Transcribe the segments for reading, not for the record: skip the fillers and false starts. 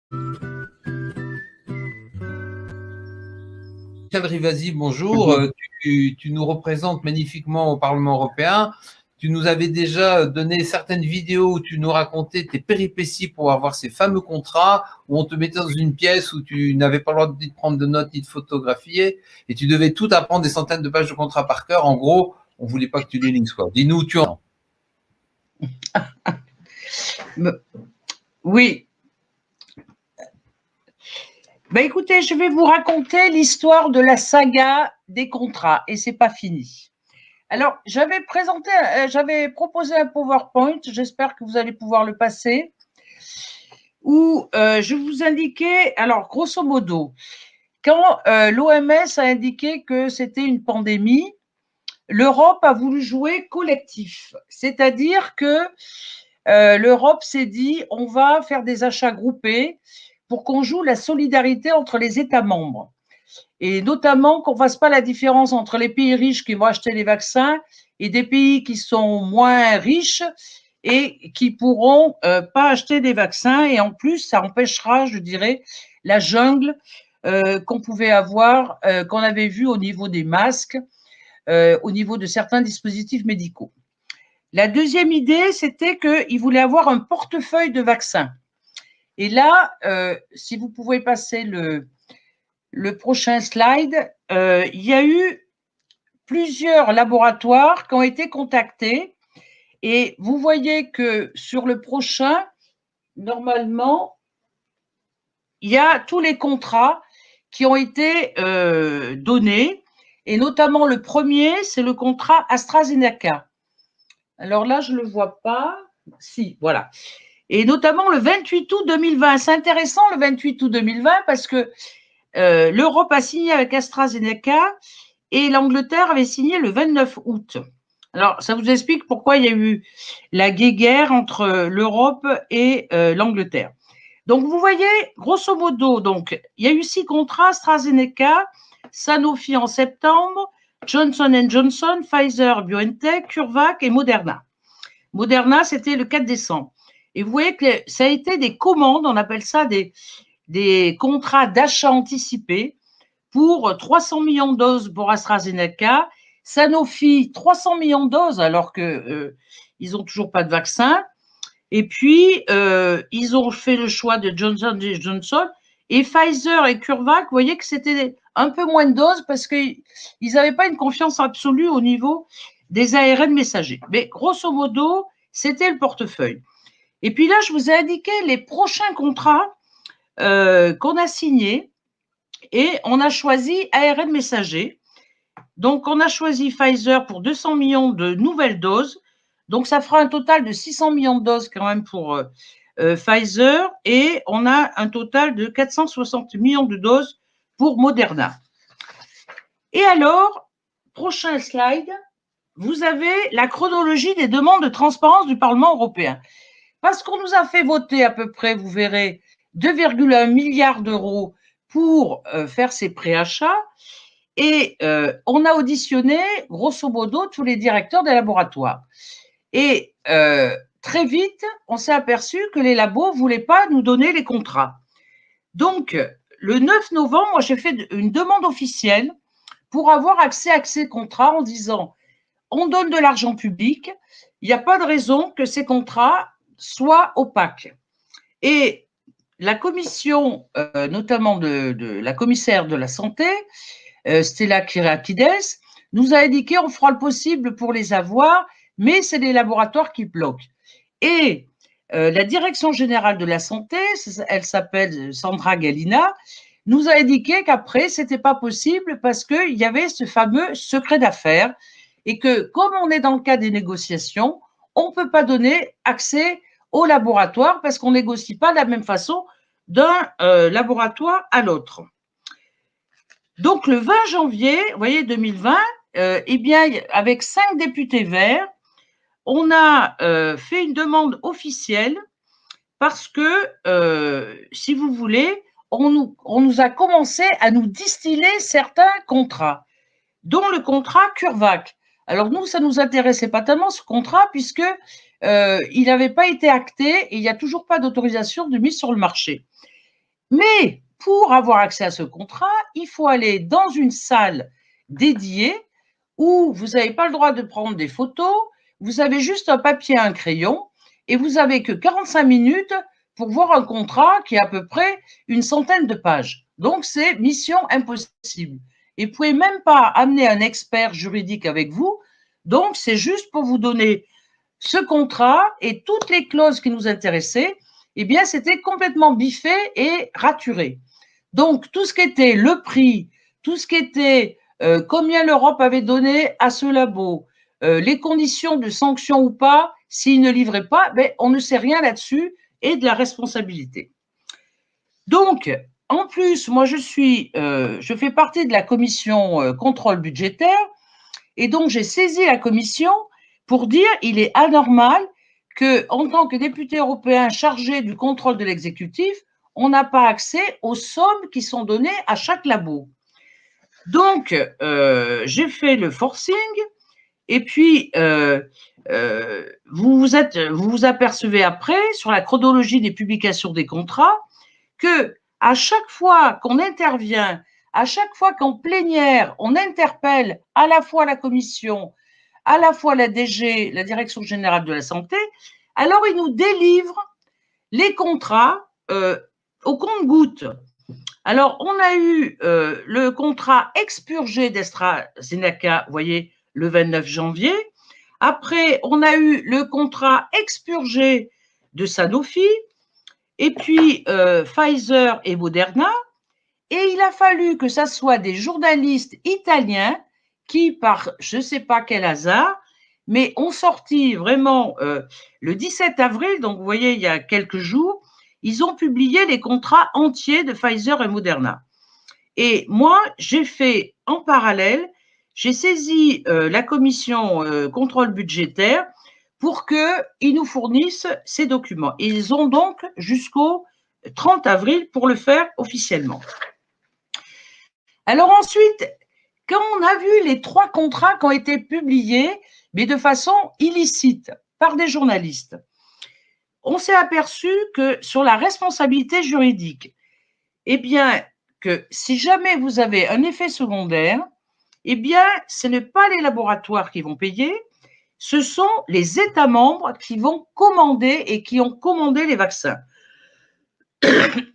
Michel Rivasi, bonjour. Tu nous représentes magnifiquement au Parlement européen. Tu nous avais déjà donné certaines vidéos où tu nous racontais tes péripéties pour avoir ces fameux contrats, où on te mettait dans une pièce où tu n'avais pas le droit de prendre de notes ni de photographier, et tu devais tout apprendre, des centaines de pages de contrats par cœur. En gros, on voulait pas que tu les lises, quoi. Dis-nous où tu en es. Oui. Ben écoutez, je vais vous raconter l'histoire de la saga des contrats, et c'est pas fini. Alors, j'avais proposé un PowerPoint, j'espère que vous allez pouvoir le passer, où je vous indiquais, alors grosso modo, quand l'OMS a indiqué que c'était une pandémie, l'Europe a voulu jouer collectif, c'est-à-dire que l'Europe s'est dit, on va faire des achats groupés pour qu'on joue la solidarité entre les États membres. Et notamment qu'on ne fasse pas la différence entre les pays riches qui vont acheter les vaccins et des pays qui sont moins riches et qui pourront pas acheter des vaccins. Et en plus, ça empêchera, je dirais, la jungle qu'on pouvait avoir, qu'on avait vu au niveau des masques, au niveau de certains dispositifs médicaux. La deuxième idée, c'était qu'ils voulaient avoir un portefeuille de vaccins. Et là, si vous pouvez passer le prochain slide, il y a eu plusieurs laboratoires qui ont été contactés et vous voyez que sur le prochain, normalement, il y a tous les contrats qui ont été donnés et notamment le premier, c'est le contrat AstraZeneca. Alors là, je ne le vois pas. Si, voilà. Et notamment le 28 août 2020. C'est intéressant le 28 août 2020 parce que l'Europe a signé avec AstraZeneca et l'Angleterre avait signé le 29 août. Alors, ça vous explique pourquoi il y a eu la guéguerre entre l'Europe et l'Angleterre. Donc, vous voyez, grosso modo, donc, il y a eu 6 contrats, AstraZeneca, Sanofi en septembre, Johnson & Johnson, Pfizer, BioNTech, CureVac et Moderna. Moderna, c'était le 4 décembre. Et vous voyez que ça a été des commandes, on appelle ça des contrats d'achat anticipé pour 300 millions de doses pour AstraZeneca, Sanofi 300 millions de doses alors que ils n'ont toujours pas de vaccin. Et puis ils ont fait le choix de Johnson & Johnson et Pfizer et CureVac. Vous voyez que c'était un peu moins de doses parce qu'ils n'avaient pas une confiance absolue au niveau des ARN messagers. Mais grosso modo, c'était le portefeuille. Et puis là, je vous ai indiqué les prochains contrats qu'on a signés et on a choisi ARN messager. Donc, on a choisi Pfizer pour 200 millions de nouvelles doses. Donc, ça fera un total de 600 millions de doses quand même pour Pfizer et on a un total de 460 millions de doses pour Moderna. Et alors, prochain slide, vous avez la chronologie des demandes de transparence du Parlement européen. Parce qu'on nous a fait voter à peu près, vous verrez, 2,1 milliards d'euros pour faire ces préachats et on a auditionné, grosso modo, tous les directeurs des laboratoires. Et très vite, on s'est aperçu que les labos ne voulaient pas nous donner les contrats. Donc, le 9 novembre, moi, j'ai fait une demande officielle pour avoir accès à ces contrats en disant on donne de l'argent public, il n'y a pas de raison que ces contrats soient opaques. Et la commission, notamment de la commissaire de la santé, Stella Kyriakides, nous a indiqué on fera le possible pour les avoir, mais c'est les laboratoires qui bloquent. Et la direction générale de la santé, elle s'appelle Sandra Gallina, nous a indiqué qu'après, ce n'était pas possible parce qu'il y avait ce fameux secret d'affaires et que comme on est dans le cas des négociations, on ne peut pas donner accès au laboratoire parce qu'on ne négocie pas de la même façon d'un laboratoire à l'autre. Donc, le 20 janvier, vous voyez, 2020, eh bien, avec 5 députés verts, on a fait une demande officielle parce que, si vous voulez, on nous a commencé à nous distiller certains contrats, dont le contrat CureVac. Alors, nous, ça ne nous intéressait pas tellement ce contrat puisque il n'avait pas été acté et il n'y a toujours pas d'autorisation de mise sur le marché. Mais pour avoir accès à ce contrat, il faut aller dans une salle dédiée où vous n'avez pas le droit de prendre des photos, vous avez juste un papier et un crayon et vous n'avez que 45 minutes pour voir un contrat qui est à peu près une centaine de pages. Donc, c'est mission impossible. Et vous ne pouvez même pas amener un expert juridique avec vous. Donc, c'est juste pour vous donner ce contrat et toutes les clauses qui nous intéressaient. Eh bien, c'était complètement biffé et raturé. Donc, tout ce qui était le prix, tout ce qui était combien l'Europe avait donné à ce labo, les conditions de sanction ou pas, s'il ne livrait pas, ben, on ne sait rien là-dessus et de la responsabilité. Donc, en plus, moi, je fais partie de la commission contrôle budgétaire et donc j'ai saisi la commission pour dire il est anormal qu'en tant que député européen chargé du contrôle de l'exécutif, on n'a pas accès aux sommes qui sont données à chaque labo. Donc, j'ai fait le forcing et puis vous vous apercevez après, sur la chronologie des publications des contrats, que à chaque fois qu'on intervient, à chaque fois qu'en plénière, on interpelle à la fois la commission, à la fois la DG, la Direction générale de la santé, alors ils nous délivrent les contrats au compte-gouttes. Alors, on a eu le contrat expurgé d'AstraZeneca, vous voyez, le 29 janvier. Après, on a eu le contrat expurgé de Sanofi, et puis Pfizer et Moderna. Et il a fallu que ce soit des journalistes italiens qui, par je ne sais pas quel hasard, mais ont sorti vraiment le 17 avril, donc vous voyez, il y a quelques jours, ils ont publié les contrats entiers de Pfizer et Moderna. Et moi, j'ai fait en parallèle, j'ai saisi la commission contrôle budgétaire pour qu'ils nous fournissent ces documents. Et ils ont donc jusqu'au 30 avril pour le faire officiellement. Alors ensuite, quand on a vu les 3 contrats qui ont été publiés, mais de façon illicite, par des journalistes, on s'est aperçu que sur la responsabilité juridique, eh bien, que si jamais vous avez un effet secondaire, eh bien, ce n'est pas les laboratoires qui vont payer, ce sont les États membres qui vont commander et qui ont commandé les vaccins.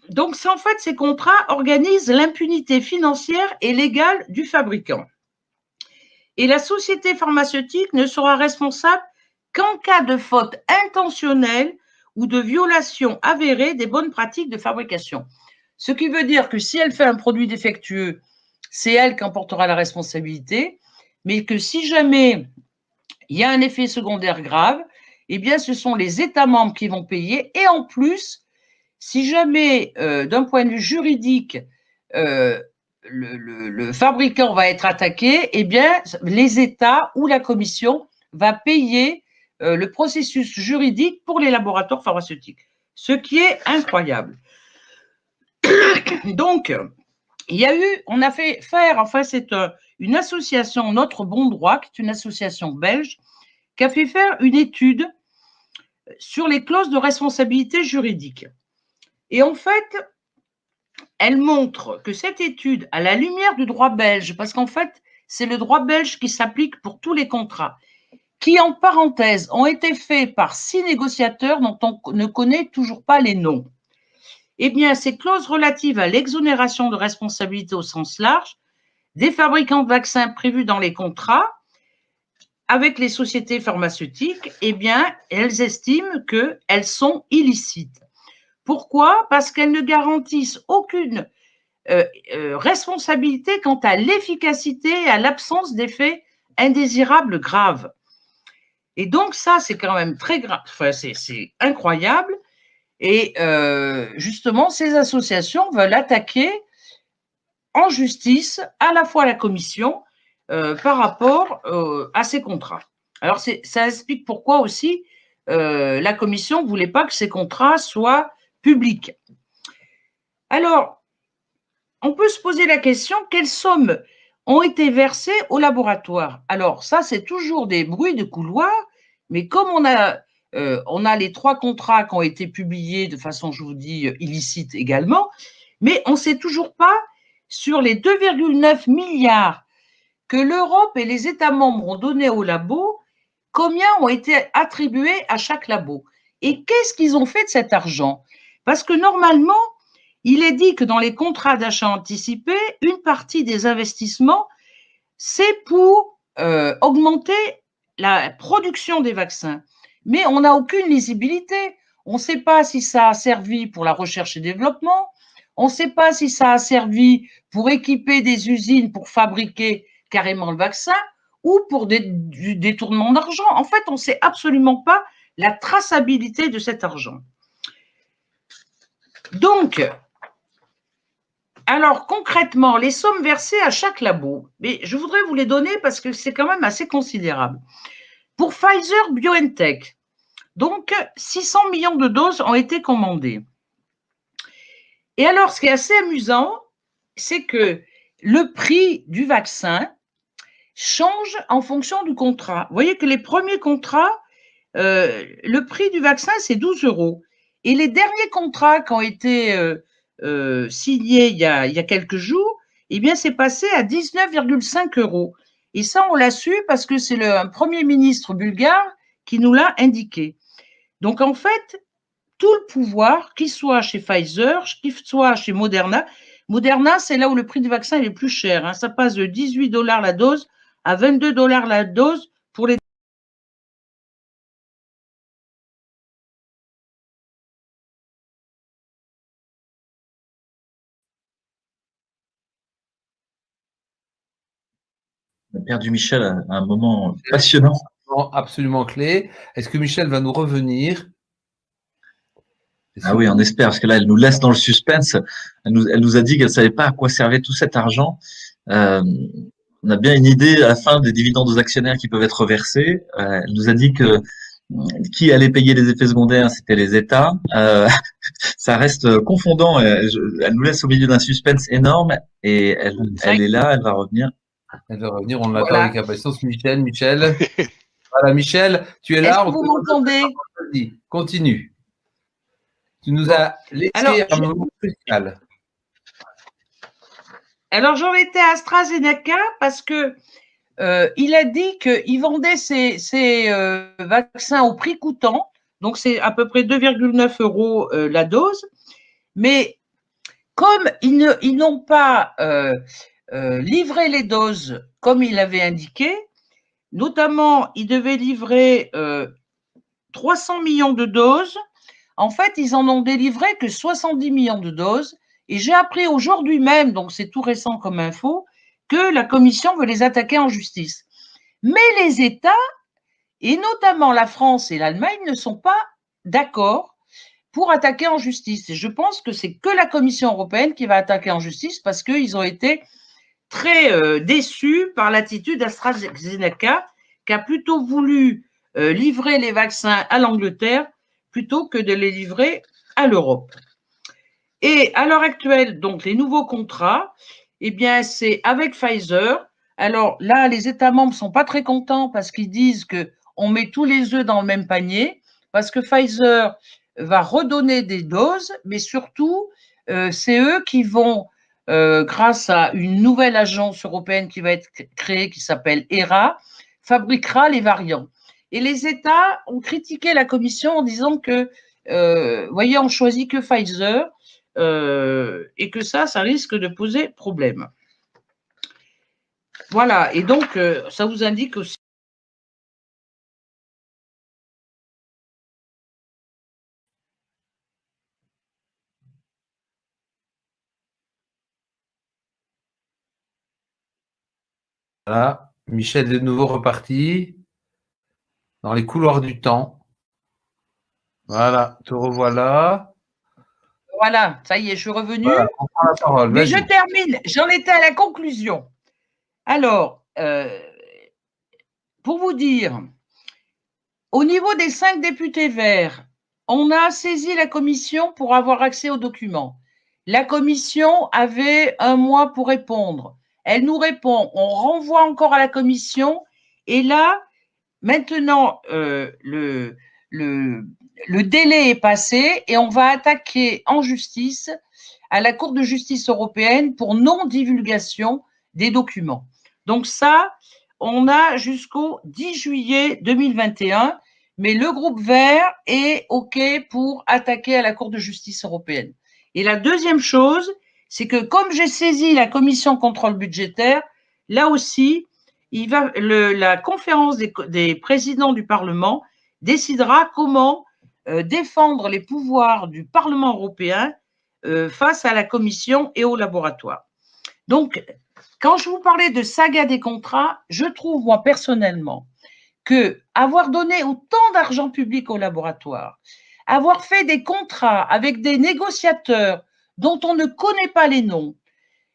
Donc, en fait, ces contrats organisent l'impunité financière et légale du fabricant. Et la société pharmaceutique ne sera responsable qu'en cas de faute intentionnelle ou de violation avérée des bonnes pratiques de fabrication. Ce qui veut dire que si elle fait un produit défectueux, c'est elle qui en portera la responsabilité, mais que si jamais il y a un effet secondaire grave, eh bien, ce sont les États membres qui vont payer. Et en plus, si jamais, d'un point de vue juridique, le fabricant va être attaqué, eh bien, les États ou la Commission va payer le processus juridique pour les laboratoires pharmaceutiques, ce qui est incroyable. Donc, on a fait faire, enfin, c'est une association, Notre Bon Droit, qui est une association belge, qui a fait faire une étude sur les clauses de responsabilité juridique. Et en fait, elle montre que cette étude, à la lumière du droit belge, parce qu'en fait, c'est le droit belge qui s'applique pour tous les contrats, qui, en parenthèse, ont été faits par 6 négociateurs dont on ne connaît toujours pas les noms. Eh bien, ces clauses relatives à l'exonération de responsabilité au sens large des fabricants de vaccins prévus dans les contrats avec les sociétés pharmaceutiques, eh bien, elles estiment qu'elles sont illicites. Pourquoi? Parce qu'elles ne garantissent aucune responsabilité quant à l'efficacité et à l'absence d'effets indésirables graves. Et donc, ça, c'est quand même très grave, enfin, c'est incroyable. Et justement, ces associations veulent attaquer en justice à la fois la commission par rapport à ces contrats. Alors, ça explique pourquoi aussi la commission ne voulait pas que ces contrats soient publics. Alors, on peut se poser la question, quelles sommes ont été versées au laboratoire? Alors, ça, c'est toujours des bruits de couloir, mais comme on a les 3 contrats qui ont été publiés de façon, je vous dis, illicite également, Mais on ne sait toujours pas sur les 2,9 milliards que l'Europe et les États membres ont donnés au labo, combien ont été attribués à chaque labo. Et qu'est-ce qu'ils ont fait de cet argent? Parce que normalement, il est dit que dans les contrats d'achat anticipé, une partie des investissements, c'est pour augmenter la production des vaccins. Mais on n'a aucune lisibilité. On ne sait pas si ça a servi pour la recherche et développement. On ne sait pas si ça a servi pour équiper des usines pour fabriquer carrément le vaccin ou pour du détournement d'argent. En fait, on ne sait absolument pas la traçabilité de cet argent. Donc, alors concrètement, les sommes versées à chaque labo, mais je voudrais vous les donner parce que c'est quand même assez considérable. Pour Pfizer BioNTech, donc 600 millions de doses ont été commandées. Et alors, ce qui est assez amusant, c'est que le prix du vaccin change en fonction du contrat. Vous voyez que les premiers contrats, le prix du vaccin, c'est 12 €. Et les derniers contrats qui ont été signés il y a quelques jours, eh bien, c'est passé à 19,5 €. Et ça, on l'a su parce que c'est le Premier ministre bulgare qui nous l'a indiqué. Donc, en fait, tout le pouvoir, qu'il soit chez Pfizer, qu'il soit chez Moderna. Moderna, c'est là où le prix du vaccin est le plus cher. Hein. Ça passe de 18 $ la dose à 22 $ la dose pour les. On a perdu Michel à un moment passionnant. Absolument clé. Est-ce que Michel va nous revenir? Ah oui, on espère, parce que là, elle nous laisse dans le suspense. Elle nous a dit qu'elle ne savait pas à quoi servait tout cet argent. On a bien une idée à la fin des dividendes aux actionnaires qui peuvent être reversés. Elle nous a dit que qui allait payer les effets secondaires, c'était les États. Ça reste confondant. Elle nous laisse au milieu d'un suspense énorme et elle est là, elle va revenir. Elle va revenir, on l'attend avec impatience. Michel. Voilà, Michel, tu es là. Est-ce que vous m'entendez? Vas-y, continue. Tu nous as laissé un moment crucial. Alors, j'en étais à AstraZeneca parce que il a dit qu'il vendait ses vaccins au prix coûtant, donc c'est à peu près 2,9 € la dose, mais comme ils n'ont pas livré les doses comme il avait indiqué, notamment ils devaient livrer 300 millions de doses, en fait ils en ont délivré que 70 millions de doses, et j'ai appris aujourd'hui même, donc c'est tout récent comme info, que la Commission veut les attaquer en justice. Mais les États, et notamment la France et l'Allemagne, ne sont pas d'accord pour attaquer en justice. Et je pense que c'est que la Commission européenne qui va attaquer en justice parce qu'ils ont été très déçus par l'attitude d'AstraZeneca, qui a plutôt voulu livrer les vaccins à l'Angleterre plutôt que de les livrer à l'Europe. Et à l'heure actuelle, donc les nouveaux contrats, eh bien, c'est avec Pfizer. Alors là, les États membres ne sont pas très contents parce qu'ils disent qu'on met tous les œufs dans le même panier, parce que Pfizer va redonner des doses, mais surtout, c'est eux qui vont, grâce à une nouvelle agence européenne qui va être créée, qui s'appelle HERA, fabriquera les variants. Et les États ont critiqué la Commission en disant que, voyez, on choisit que Pfizer, et que ça risque de poser problème. Voilà, et donc ça vous indique aussi. Voilà, Michel est de nouveau reparti dans les couloirs du temps. Voilà, te revoilà. Voilà, ça y est, je suis revenue. Voilà, on prend la parole. Mais je termine, j'en étais à la conclusion. Alors, pour vous dire, au niveau des 5 députés verts, on a saisi la commission pour avoir accès aux documents. La commission avait 1 mois pour répondre. Elle nous répond, on renvoie encore à la commission. Et là, maintenant, le délai est passé et on va attaquer en justice à la Cour de justice européenne pour non-divulgation des documents. Donc ça, on a jusqu'au 10 juillet 2021, mais le groupe vert est OK pour attaquer à la Cour de justice européenne. Et la deuxième chose, c'est que comme j'ai saisi la commission contrôle budgétaire, là aussi, la conférence des présidents du Parlement décidera comment défendre les pouvoirs du Parlement européen face à la Commission et au laboratoire. Donc, quand je vous parlais de saga des contrats, je trouve, moi, personnellement, que avoir donné autant d'argent public au laboratoire, avoir fait des contrats avec des négociateurs dont on ne connaît pas les noms,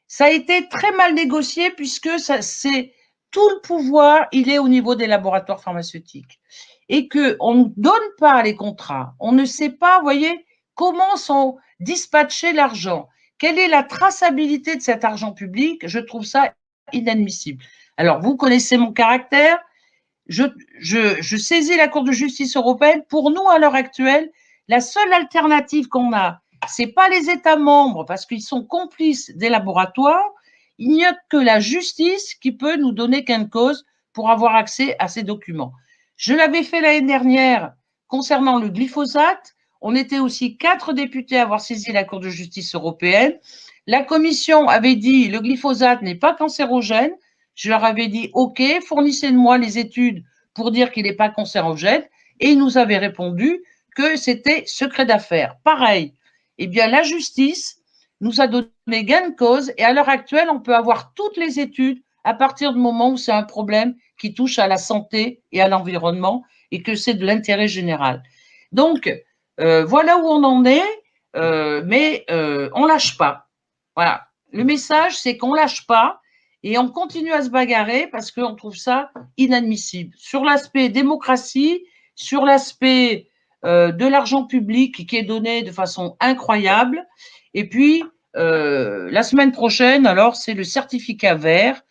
ça a été très mal négocié puisque c'est tout le pouvoir, il est au niveau des laboratoires pharmaceutiques. Et qu'on ne donne pas les contrats, on ne sait pas, vous voyez, comment sont dispatchés l'argent, quelle est la traçabilité de cet argent public, je trouve ça inadmissible. Alors, vous connaissez mon caractère, je saisis la Cour de justice européenne. Pour nous, à l'heure actuelle, la seule alternative qu'on a, c'est pas les États membres, parce qu'ils sont complices des laboratoires. Il n'y a que la justice qui peut nous donner gain de cause pour avoir accès à ces documents. Je l'avais fait l'année dernière concernant le glyphosate. On était aussi 4 députés à avoir saisi la Cour de justice européenne. La Commission avait dit le glyphosate n'est pas cancérogène. Je leur avais dit OK, fournissez-moi les études pour dire qu'il n'est pas cancérogène. Et ils nous avaient répondu que c'était secret d'affaires. Pareil. Eh bien, la justice nous a donné gain de cause et à l'heure actuelle, on peut avoir toutes les études à partir du moment où c'est un problème qui touche à la santé et à l'environnement et que c'est de l'intérêt général. Donc, voilà où on en est, mais on ne lâche pas. Voilà. Le message, c'est qu'on ne lâche pas et on continue à se bagarrer parce qu'on trouve ça inadmissible. Sur l'aspect démocratie, sur l'aspect de l'argent public qui est donné de façon incroyable. Et puis, la semaine prochaine, alors, c'est le certificat vert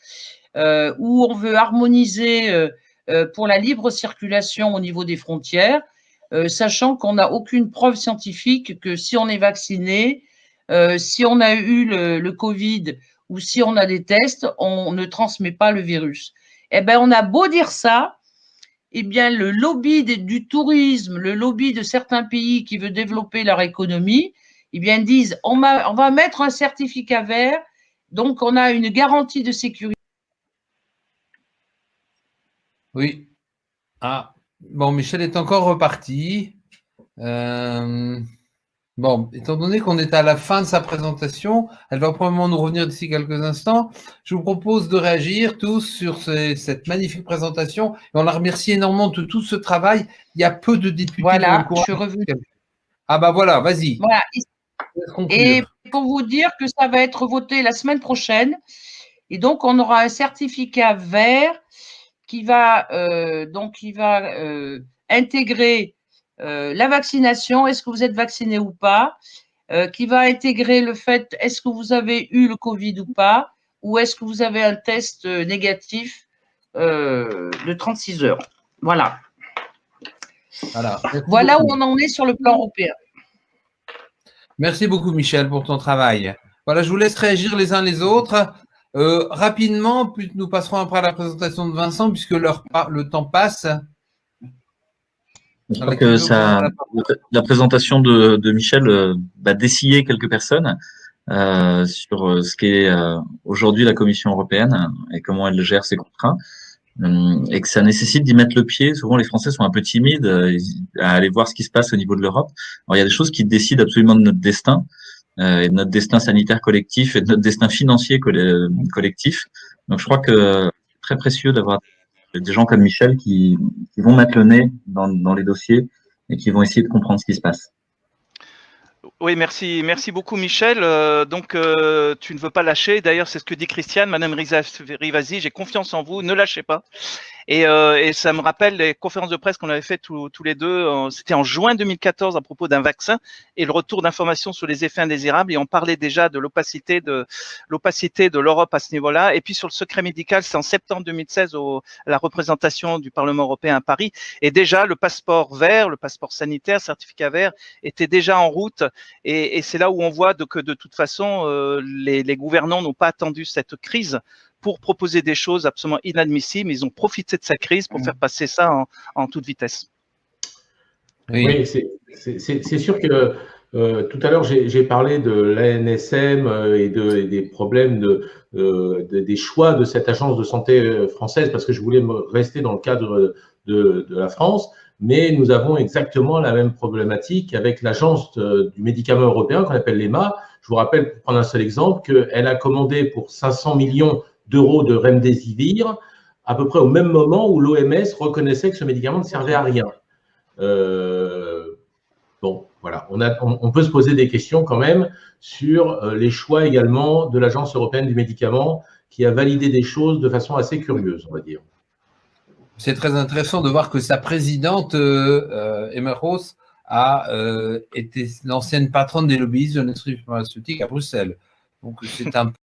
où on veut harmoniser pour la libre circulation au niveau des frontières, sachant qu'on n'a aucune preuve scientifique que si on est vacciné, si on a eu le Covid ou si on a des tests, on ne transmet pas le virus. Eh bien, on a beau dire ça, eh bien, le lobby du tourisme, le lobby de certains pays qui veut développer leur économie, eh bien, disent on va mettre un certificat vert, donc on a une garantie de sécurité. Oui. Ah, bon, Michel est encore reparti. Bon, étant donné qu'on est à la fin de sa présentation, elle va probablement nous revenir d'ici quelques instants. Je vous propose de réagir tous sur cette magnifique présentation. Et on la remercie énormément de tout ce travail. Il y a peu de députés. Voilà, je suis revenu. Ah bah voilà, vas-y. Voilà. Et pour vous dire que ça va être voté la semaine prochaine. Et donc, on aura un certificat vert qui va intégrer la vaccination, est-ce que vous êtes vacciné ou pas, qui va intégrer le fait, est-ce que vous avez eu le Covid ou pas, ou est-ce que vous avez un test négatif de 36 heures. Voilà. Voilà où on en est sur le plan européen. Merci beaucoup, Michel, pour ton travail. Voilà, je vous laisse réagir les uns les autres. Rapidement, puis nous passerons après à la présentation de Vincent, puisque le temps passe. Je crois que la présentation de Michel va dessiller quelques personnes sur ce qu'est aujourd'hui la Commission européenne et comment elle gère ses contrats, et que ça nécessite d'y mettre le pied. Souvent, les Français sont un peu timides à aller voir ce qui se passe au niveau de l'Europe. Alors, il y a des choses qui décident absolument de notre destin, et de notre destin sanitaire collectif et de notre destin financier collectif. Donc, je crois que c'est très précieux d'avoir des gens comme Michel qui vont mettre le nez dans les dossiers et qui vont essayer de comprendre ce qui se passe. Oui, merci beaucoup Michel. Donc, tu ne veux pas lâcher. D'ailleurs, c'est ce que dit Christiane, Madame Rivasi, j'ai confiance en vous, ne lâchez pas. Et ça me rappelle les conférences de presse qu'on avait faites tous les deux. C'était en juin 2014 à propos d'un vaccin et le retour d'informations sur les effets indésirables. Et on parlait déjà de l'opacité de l'Europe à ce niveau-là. Et puis sur le secret médical, c'est en septembre 2016 à la représentation du Parlement européen à Paris. Et déjà, le passeport vert, le passeport sanitaire, certificat vert, était déjà en route. Et c'est là où on voit que de toute façon, les gouvernants n'ont pas attendu cette crise pour proposer des choses absolument inadmissibles. Ils ont profité de sa crise pour faire passer ça en toute vitesse. Oui, c'est sûr que tout à l'heure, j'ai parlé de l'ANSM et des problèmes des choix de cette agence de santé française parce que je voulais rester dans le cadre de la France, mais nous avons exactement la même problématique avec l'agence du médicament européen qu'on appelle l'EMA. Je vous rappelle, pour prendre un seul exemple, qu'elle a commandé pour 500 millions d'euros de Remdesivir à peu près au même moment où l'OMS reconnaissait que ce médicament ne servait à rien. Bon, voilà, on peut se poser des questions quand même sur les choix également de l'Agence européenne du médicament qui a validé des choses de façon assez curieuse, on va dire. C'est très intéressant de voir que sa présidente, Emma Roos, a été l'ancienne patronne des lobbyistes de l'industrie pharmaceutique à Bruxelles. Donc c'est un